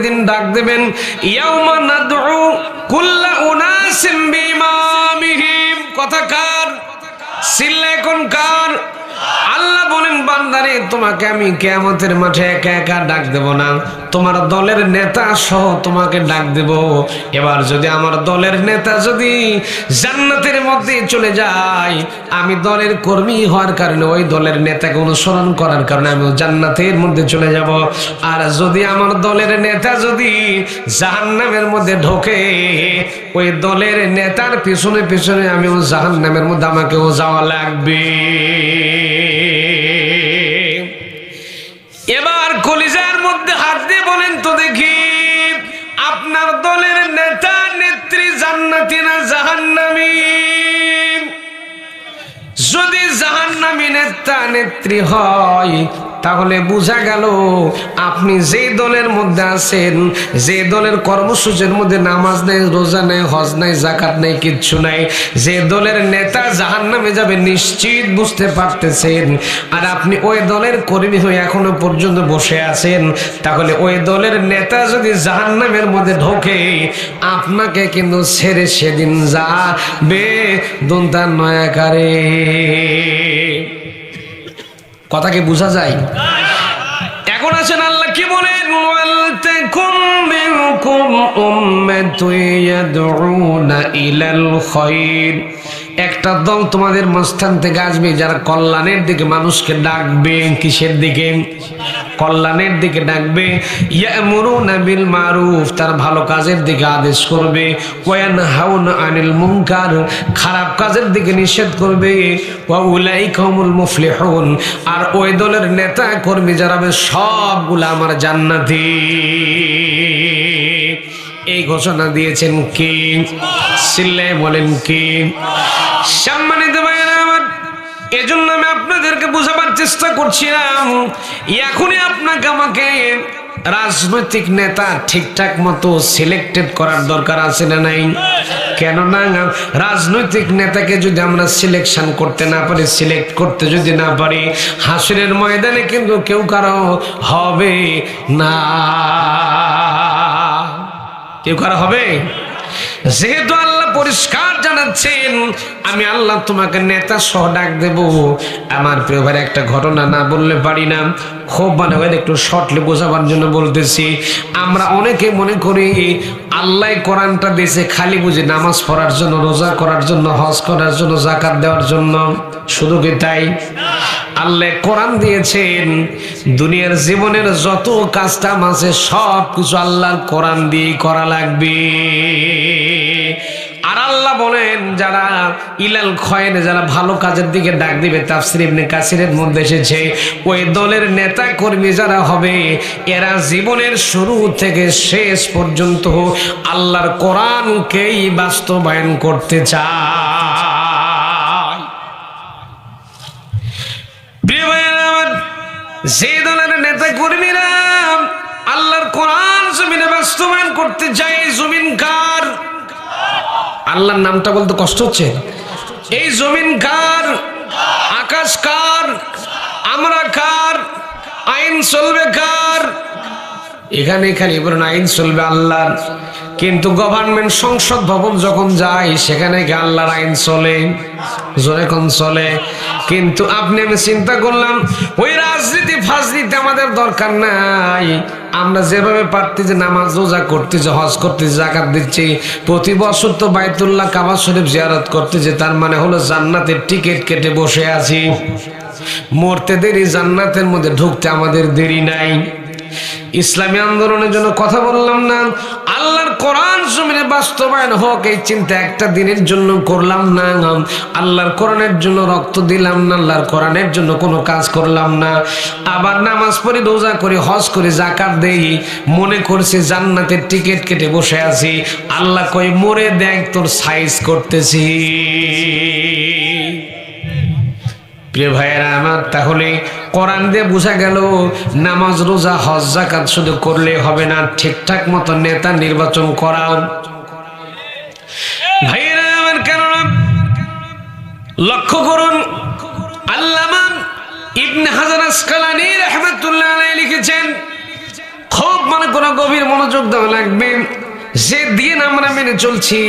দিন ডাক দেবেন, ইয়াউমা নাদউ কুল্লা উনাসিম বিইমামিহিম। কথা কার? চিল্লায় কোন কার? আল্লাহ বলেন, বান্দারে তোমাকে আমি কিয়ামতের মাঠে একা একা ডাক দেব না, তোমার দলের নেতা সহ তোমাকে ডাক দেব। এবার যদি আমার দলের নেতা যদি জান্নাতের মধ্যে চলে যায়, আমি দলের কর্মী হওয়ার কারণে ওই দলের নেতাকে অনুসরণ করার কারণে আমি জান্নাতের মধ্যে চলে যাব। আর যদি আমার দলের নেতা যদি জাহান্নামের মধ্যে ঢোকে, ওই দলের নেতার পিছনে পিছনে আমিও জাহান্নামের মধ্যে আমাকেও যাওয়া লাগবে। এবার কলিজার মধ্যে হাত দিয়ে বলেন তো দেখি, আপনার দলের নেতা নেত্রী জান্নাতি না জাহান্নামী? যদি জাহান্নামী নেতা নেত্রী হয়, তাহলে বোঝা গেল আপনি যে দলের মধ্যে আছেন, যে দলের কর্মসূচির মধ্যে নামাজ নেই, রোজা নেই, হজ নাই, যাকাত নেই, কিচ্ছু নাই, যে দলের নেতা জাহান্নামে যাবে নিশ্চিত বুঝতে পারতেছেন। আর আপনি ওই দলের কর্মী হয়ে এখনো পর্যন্ত বসে আছেন, তাহলে ওই দলের নেতা যদি জাহান্নামের মধ্যে ঢোকে, আপনাকে কিন্তু ছেড়ে সেদিন যাবে দন্তা নয়াকারে। কথা কি বোঝা যায়? এখন আছেন আল্লাহ কি বলেন, ওয়ালতাকুম মিনকুম উম্মাতুন ইয়াদউনা ইলাল খায়র। একটা দল তোমাদের মাঝখান থেকে আসবে যারা কল্যাণের দিকে মানুষকে ডাকবে। কিসের দিকে? কল্যাণের দিকে ডাকবে। ইয়ামুরুনা বিল মারুফ, তার ভালো কাজের দিকে আদেশ করবে। ওয়ানহাউনা আনিল মুনকার, খারাপ কাজের দিকে নিষেধ করবে। ওয়া উলাইকা হুমুল মুফলিহুন, আর ওই দলের নেতা কর্মী যারা হবে সবগুলো আমার জান্নাতি। এই ঘোষণা দিয়েছেন কে? চিল্লায়ে বলেন কে? সম্মানিত ভাইরা আমার, এজন্য আমি আপনাদেরকে বোঝাবার চেষ্টা করছিলাম, এখনই আপনাকে আমাকে রাজনৈতিক নেতা ঠিকঠাক মতো সিলেক্টেড করার দরকার আছে না নাই? কেননা রাজনৈতিক নেতাকে যদি আমরা সিলেকশন করতে না পারি, সিলেক্ট করতে যদি না পারি, হাসরের ময়দানে কিন্তু কেউ কারো হবে না। কেউ কারো হবে? যেহেতু আল্লাহ পরিষ্কার জানাচ্ছেন, আমি আল্লাহ তোমাকে নেতা সহ ডাক দেব। আমার প্রিয় ভাই, একটা ঘটনা না বললে পারি না, খুব মানে একটু শর্টলি বোঝাবার জন্য বলতেছি। আমরা অনেকে মনে করি আল্লাহ কোরআনটা দিয়েছে খালি বুঝি নামাজ পড়ার জন্য, রোজা করার জন্য, হজ করার জন্য, যাকাত দেওয়ার জন্য। শুধু কি তাই? আল্লাহ কোরআন দিয়েছেন দুনিয়ার জীবনের যত কাজটাম আছে সব কিছু আল্লাহর কোরআন দিয়ে করা লাগবে। আর আল্লাহ বলেন, যারা ইলাল খয়রে, যারা ভালো কাজের দিকে ডাক দিবে, তাফসীর ইবনে কাসিরের মধ্যে এসেছে, ওই দলের নেতা কর্মী যারা হবে, এরা জীবনের শুরু থেকে শেষ পর্যন্ত আল্লাহর কোরআনকেই বাস্তবায়ন করতে চায়। প্রিয় ভাইরা আমার, যে দলের নেতা কর্মীরা আল্লাহর কোরআন জমিনে বাস্তবায়ন করতে চায়, জমিন কার? আল্লাহর নামটা বলতে কষ্ট হচ্ছে। এই জমিন কার? আকাশ কার? আমরা কার? আইন চলবে কার? এখানে খালি বলেন আইন চলবে আল্লাহর, কিন্তু গভর্নমেন্ট সংসদ ভবন যখন যায় সেখানে কি আল্লাহর আইন চলে? জোরে কোন চলে? কিন্তু আপনি আমি চিন্তা করলাম, ওই রাজনীতি ফাজনীতি আমাদের দরকার নাই। আমরা যেভাবে পারতেছি নামাজ রোজা করতেছি, হজ করতেছি, যাকাত দিচ্ছি, প্রতি বছর তো বাইতুল্লাহ কাবা শরীফ জিয়ারত করতেছি, তার মানে হলো জান্নাতের টিকিট কেটে বসে আছি। মরতে দেরি, জান্নাতের মধ্যে ঢুকতে আমাদের দেরি নাই। ইসলামী আন্দোলনের জন্য কথা বললাম না, আল্লাহর কোরআন জমিনে বাস্তবায়ন হোক এই চিন্তা একটা দিনের জন্য করলাম না। আল্লাহর কোরআনের জন্য রক্ত দিলাম না, আল্লাহর কোরআনের জন্য কোনো কাজ করলাম না। আবার নামাজ পড়ি, রোজা করি, হজ করি, যাকাত দেই, মনে করছি জান্নাতের টিকিট কেটে বসে আছি। আল্লাহ কই, মরে দেখ তোর সাইজ করতেছি। প্রিয় ভাইয়েরা আমার, তাহলে কোরআন দিয়ে বোঝা গেল নামাজ রোজা হজ যাকাত শুধু করলে হবে না, ঠিকঠাক মতো নেতা নির্বাচন করা। ভাইয়েরা আমার, কেননা লক্ষ্য করুন, আল্লামা ইবনে হাজার আসকালানী রাহমাতুল্লাহ আলাইহি লিখেছেন, খুব মনে কোনো গভীর মনোযোগ দেওয়া লাগবে। যে দিন আমরা মেনে চলছি,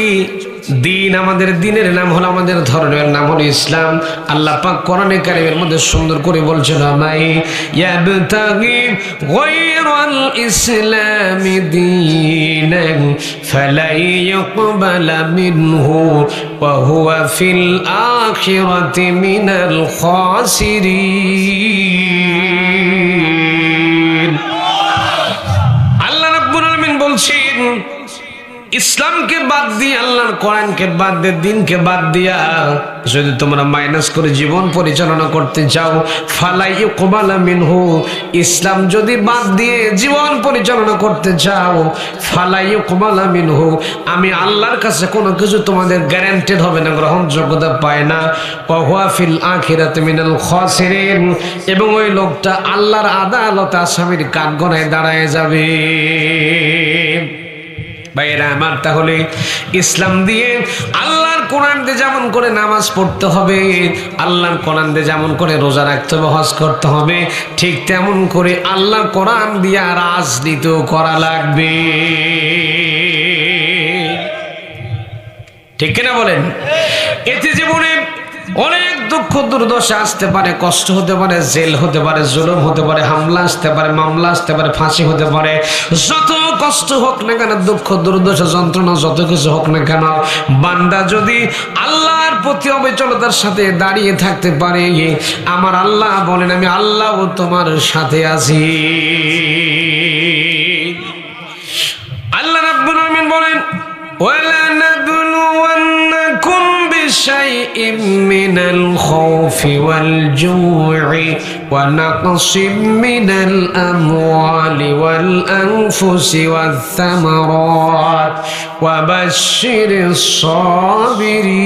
দিন, আমাদের দিনের নাম হলো, আমাদের ধর্মের নাম হলো ইসলাম। আল্লাহ পাক কোরআনে কারীমের মধ্যে সুন্দর করে বলছেন, মাই ইয়াবতাগি গায়রাল ইসলামি দীনান ফালাই ইউকবালা মিনহু ওয়া হুয়া ফিল আখিরাতি মিনাল খাসিরিন। আল্লাহ রাব্বুল আলামিন বলছেন, ইসলামকে বাদ দিয়ে, আল্লাহর কোরআনকে বাদ দিয়ে, দিনকে বাদ দিয়া যদি তোমরা মাইনাস করে জীবন পরিচালনা করতে চাও, ফালাই ইউকবালা মিনহু, ইসলাম যদি বাদ দিয়ে জীবন পরিচালনা করতে চাও, ফালাই ইউকবালা মিনহু, আমি আল্লাহর কাছে কোনো কিছু তোমাদের গ্যারান্টেড হবে না, গ্রহণযোগ্যতা পায় না। ওয়া হুয়া ফিল আখিরাতি মিনাল খাসিরিন, এবং ওই লোকটা আল্লাহর আদালতে আসামির কাঠগড়ায় দাঁড়ায় যাবে। ভাইয়েরা আমার, তাহলে ইসলাম দিয়ে, আল্লাহর কোরআন দিয়ে যেমন করে নামাজ পড়তে হবে, আল্লাহর কোরআন দিয়ে যেমন করে রোজা রাখতে হবে, হজ করতে হবে, ঠিক তেমন করে আল্লাহর কোরআন দিয়ে রাজনীতিও করা লাগবে। ঠিক কিনা বলেন? এতে জীবনে অনেক দুঃখ দুর্দশা আসতে পারে, কষ্ট হতে পারে, জেল হতে পারে, জুলুম হতে পারে, হামলা আসতে পারে, মামলা আসতে পারে, ফাঁসি হতে পারে। যত কষ্ট হোক না কেন, দুঃখ দুর্দশা যন্ত্রণা যত কিছু হোক না কেন, বান্দা যদি আল্লাহর প্রতি অবিচলতার সাথে দাঁড়িয়ে থাকতে পারে, আমার আল্লাহ বলেন, আমি আল্লাহও তোমার সাথে আছি। আল্লাহ রাব্বুল আলামিন বলেন, وَلَنَبْلُوَنَّكُمْ بِشَيْءٍ مِّنَ الْخَوْفِ وَالْجُوعِ وَنَقْصٍ مِّنَ الْأَمْوَالِ وَالْأَنفُسِ وَالثَّمَرَاتِ وَبَشِّرِ الصَّابِرِينَ।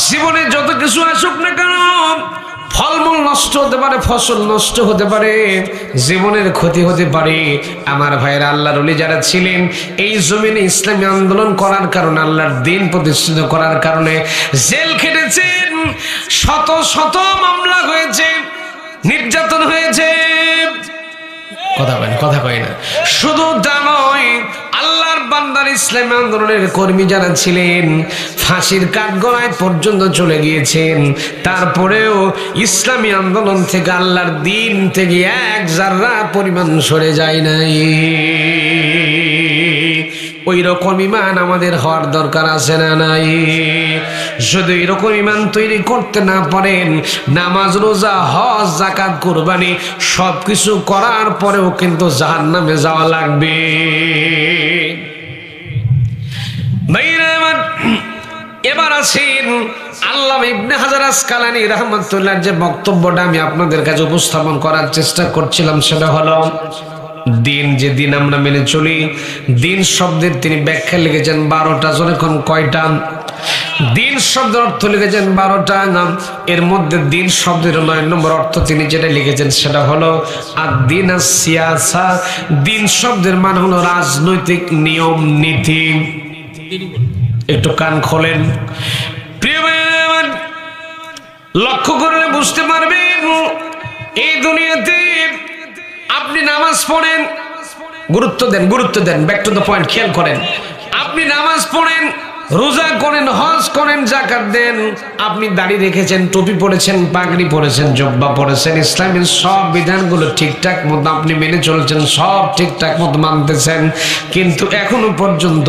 জীবনে যত কিছু আসুক না কেন, ফলমূল নষ্ট হতে পারে, ফসল নষ্ট হতে পারে, জীবনের ক্ষতি হতে পারে। আমার ভাইয়েরা, আল্লাহর ওলি যারা ছিলেন, এই জমিনে ইসলামী আন্দোলন করার কারণে, আল্লাহর দিন প্রতিষ্ঠিত করার কারণে জেল খেটেছেন, শত শত মামলা হয়েছে, নির্যাতন হয়েছে। কথা কয় না। শুধু তা নয়, আল্লাহর বান্দার ইসলামী আন্দোলনের কর্মী যারা ছিলেন, ফাঁসির কাঠগড়ায় পর্যন্ত চলে গিয়েছেন। তারপরেও ইসলামী আন্দোলন থেকে, আল্লাহর দিন থেকে এক জাররা পরিমাণ সরে যায় নাই। ওই রকম ইমান আমাদের হওয়ার দরকার আছে না নাই? যদি এরকম ইমান তৈরি করতে না পারেন, নামাজ, রোজা, হজ, যাকাত, কুরবানি সবকিছু করার পরেও কিন্তু জাহান্নামে যাওয়া লাগবে। এবার আসেন, আল্লামা ইবনে হাজার আসকালানী রাহমাতুল্লাহ যে বক্তব্যটা আমি আপনাদের কাছে উপস্থাপন করার চেষ্টা করছিলাম, সেটা হলো, দিন, যে দিন আমরা মেনে চলি, দিন শব্দের তিনি ব্যাখ্যা লিখেছেন 12টা। যখন কয়টা? দিন শব্দের অর্থ লিখেছেন 12টা। এর মধ্যে দিন শব্দের 9 নম্বর অর্থ তিনি যেটা লিখেছেন সেটা হলো আদ-দিন আস-সিয়াসা। দিন শব্দের মানে হলো রাজনৈতিক নিয়ম নীতি। একটু কান খোলেন, প্রিয় ভাইরা, লক্ষ্য করলে বুঝতে পারবেন, এই দুনিয়াতে আপনি নামাজ পড়েন, গুরুত্ব দেন, ব্যাক টু দ্য পয়েন্ট, খেয়াল করেন। আপনি নামাজ পড়েন, রোজা করেন, হজ করেন, যাকাত দেন, আপনি দাড়ি রেখেছেন, টুপি পরেছেন, পাগড়ি পরেছেন, জব্বা পরেছেন, ইসলামের সব বিধানগুলো ঠিকঠাক মতো আপনি মেনে চলছেন, সব ঠিকঠাক মতো মানতেছেন, কিন্তু এখনো পর্যন্ত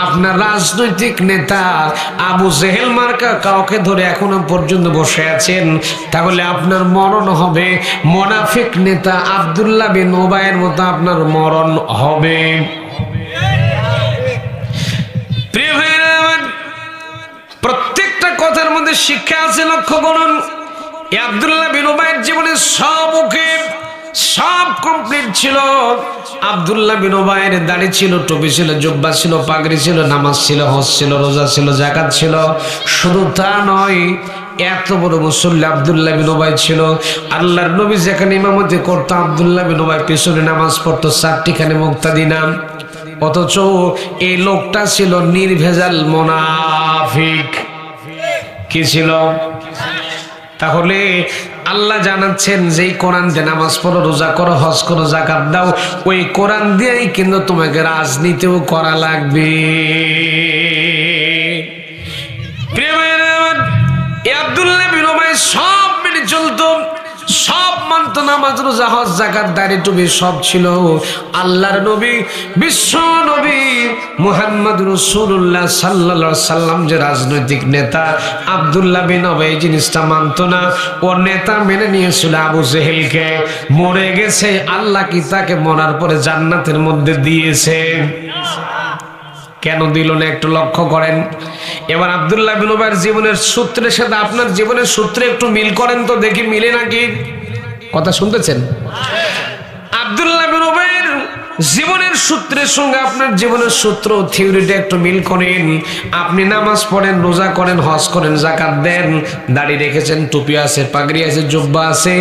আপনার রাজনৈতিক নেতা আবু জেহেল মার্কা কাউকে ধরে এখনো পর্যন্ত বসে আছেন, তাহলে আপনার মরণ হবে মুনাফিক নেতা আব্দুল্লাহ বিন উবাইয়ের মতো আপনার মরণ হবে। প্রত্যেকটা কথার মধ্যে শিক্ষা আছে, লক্ষ্য করুন। আব্দুল্লাহ বিন উবাইয়ের জীবনে সব কমপ্লিট ছিল। আব্দুল্লাহ বিন উবাইয়ের দাড়ি ছিল, টুপি ছিল, জুব্বা ছিল, পাগড়ি ছিল, নামাজ ছিল, হজ ছিল, রোজা ছিল, যাকাত ছিল। শুধু তা নয়, এত বড় মুসল্লি আব্দুল্লাহ বিন উবাই ছিল। আল্লাহর নবী যেখানে ইমামতি করতো, আব্দুল্লাহ বিন উবাই পিছনে নামাজ পড়তো, 4টিখানে মুক্তাদি নাম। অথচ এই লোকটা ছিল নির্ভেজাল মুনাফিক। কি ছিল? তাহলে আল্লাহ জানাচ্ছেন যেই কোরআন দিয়ে নামাজ পড়ো, রোজা করো, হজ করো, যাকাত দাও, ওই কোরআন দিয়েই কিন্তু তোমাকে রাজনীতিও করা লাগবে। প্রিয় ভাইরা আমার, এই আব্দুল্লাহ বিন উবাই সব মেনে চলতো, সব মানতো, নামাজ রোজা হজ যাকাত দাড়ি টুপি সব ছিল। আল্লাহর নবী, বিশ্ব নবী মুহাম্মদ রাসূলুল্লাহ সাল্লাল্লাহু আলাইহি সাল্লাম যে রাজনৈতিক নেতা, আব্দুল্লাহ বিন উবাই জিনিসটা মানতো না। ও নেতা মেনে নিয়েছিল আবু জেহেলকে, মরে গেছে। আল্লাহ কি তাকে মরার পরে জান্নাতের মধ্যে দিয়েছে? কেন দিল না একটু লক্ষ্য করেন। এবার আব্দুল্লাহ বিন উবাইর জীবনের সূত্রের সাথে আপনার জীবনের সূত্রে একটু মিল করেন তো দেখি, মিলে নাকি? কথা শুনতেছেন? আব্দুল্লাহ বিন উবাইর জীবনের সূত্রের সঙ্গে আপনার জীবনের সূত্র থিওরিটা একটু মিল করেন। আপনি নামাজ পড়েন, রোজা করেন, হজ করেন, যাকাত দেন, দাড়ি রেখেছেন, টুপি আছে, পাগড়ি আছে, জুব্বা আছে,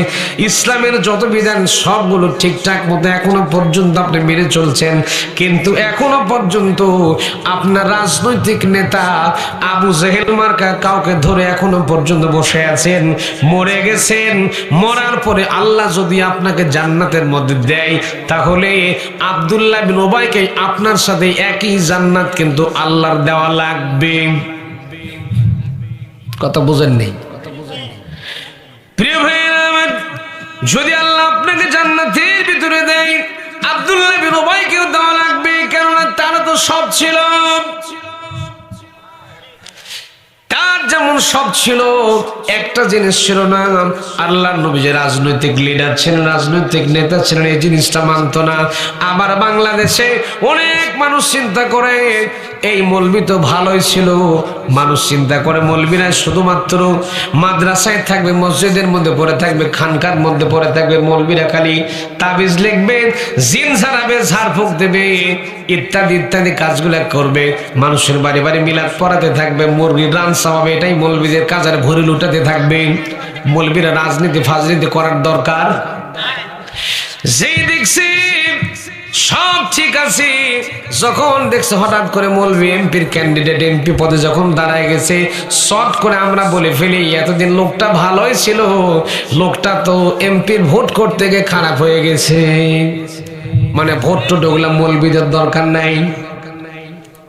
ইসলামের যত বিধান সবগুলো ঠিকঠাক মতো এখনো পর্যন্ত আপনি মেনে চলছেন। কিন্তু এখনো পর্যন্ত আপনার রাজনৈতিক নেতা আবু জেহেল মার্কা কাউকে ধরে এখনো পর্যন্ত বসে আছেন, মরে গেছেন। মরার পরে আল্লাহ যদি আপনাকে জান্নাতের মধ্যে দেয়, তাহলে আব্দুল্লাহ বিন উবাইকে আপনার সাথে একই জান্নাত কিন্তু আল্লাহর দেওয়া লাগবে। কথা বুঝেননি? প্রিয় ভাইরা আমার, যদি আল্লাহ আপনাকে জান্নাতের ভিতরে দেয়, আব্দুল্লাহ বিন উবাইকেও দেওয়া লাগবে, কেননা তার তো সব ছিল। তার যেমন সব ছিল, একটা জিনিস ছিল না, আল্লাহর নবী যে রাজনৈতিক লিডার ছিলেন, রাজনৈতিক নেতা ছিলেন, এই জিনিসটা মানতো না। আবার বাংলাদেশে অনেক মানুষ চিন্তা করে এই মৌলবি তো ভালোই ছিল। মানুষ চিন্তা করে মৌলবিরা শুধুমাত্র মাদ্রাসায় থাকবে, মসজিদের মধ্যে পড়ে থাকবে, খানকার মধ্যে পড়ে থাকবে, মৌলবিরা খালি তাবিজ লিখবে, জিন ঝাড়াবে, ঝাড়ফুঁক দেবে, ইত্যাদি ইত্যাদি কাজগুলো করবে। মানুষের বাড়ি বাড়ি মিলাদ পড়াতে থাকবে, মুরগির রান চাওয়াবে, এটাই মৌলবিদের কাজ। আর ভরি লুটাতে থাকবে। মৌলবিরা রাজনীতি ফাজনীতি করার দরকার। যেই দেখছি সব ঠিক আছে, যখন দেখছে হঠাৎ করে মৌলবি এমপির ক্যান্ডিডেট, এমপি পদে যখন দাঁড়ায় গেছে, শর্ট করে আমরা বলে ফেলি এতদিন লোকটা ভালোই ছিল, লোকটা তো এমপির ভোট করতে গিয়ে খারাপ হয়ে গেছে। মানে ভোট টোট ওগুলা মৌলবিদের দরকার নাই।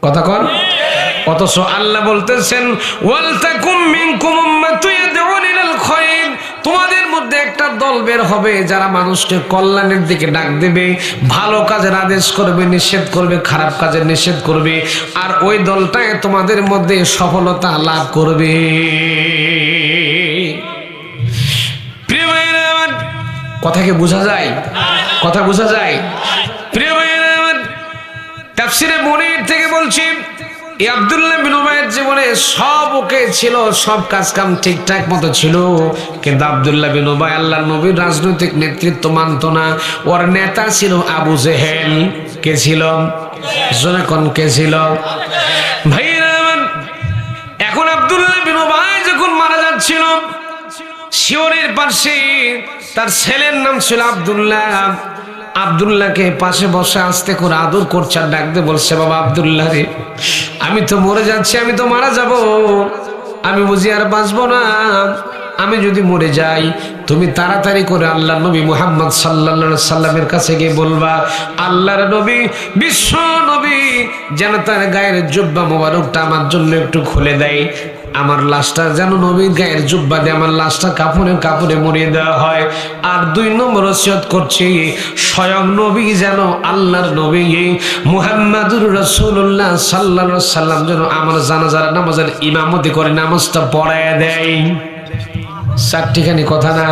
কথা কন। অথচ আল্লাহ বলতেছেন, ওয়ালতাকুম মিনকুম উম্মাতুন ইয়াদউনা ইলাল খায়র, তোমাদের মধ্যে একটা দল বের হবে যারা মানুষকে কল্যাণের দিকে ডাক দেবে, ভালো কাজের আদেশ করবে, নিষেধ করবে, খারাপ কাজের নিষেধ করবে, আর ওই দলটাই তোমাদের মধ্যে সফলতা লাভ করবে। প্রিয় ভাইরা আমার, কথা কি বোঝা যায়? কথা বোঝা যায়? প্রিয় ভাইরা আমার, তাফসীরে মুনীর থেকে বলছি, এই আব্দুল্লাহ বিন উবাইয়ের জীবনে সব ওকে ছিল, সব কাজ কাম ঠিকঠাক মতো ছিল। কিন্তু আব্দুল্লাহ বিন উবাই আল্লাহর নবীর রাজনৈতিক নেতৃত্ব মানতো না। ওর নেতা ছিল আবু জেহেল। কে ছিল? জনগণ কে ছিল? ভাইরা আমার, এখন আব্দুল্লাহ বিন উবাই যখন মারা যাচ্ছিল, শিওরের পাশে তার ছেলের নাম ছিল আব্দুল্লাহ। আব্দুল্লাহকে পাশে বসে আস্তে করে আদর করছে, আর ডাকতে বলছে, বাবা আব্দুল্লাহ রে, আমি তো মরে যাচ্ছি, আমি তো মারা যাব, আমি বুঝি আর বাঁচবো না। আমি যদি মরে যাই, তুমি তাড়াতাড়ি করে আল্লাহ নবী মুহাম্মদ সাল্লাল্লাহু আলাইহি সাল্লামের কাছে গিয়ে বলবা, আল্লাহর নবী, বিশ্ব নবী যেন তার গায়ের জুব্বা মোবারকটা আমার জন্য একটু খুলে দেয়, আমার লাশটা যেন নবীর গায়ের জুব্বা দিয়ে আমার লাশটা কাপড়ে মুড়িয়ে দেওয়া হয়। আর 2 নম্বর ওসিয়ত করছি, স্বয়ং নবী যেন, আল্লাহর নবী মুহাম্মাদুর রাসূলুল্লাহ সাল্লাল্লাহু আলাইহি সাল্লাম যেন আমার জানাজার নামাজের ইমামতি করে নামাজটা পড়ায় দেয়। 4টিখানি কথা না?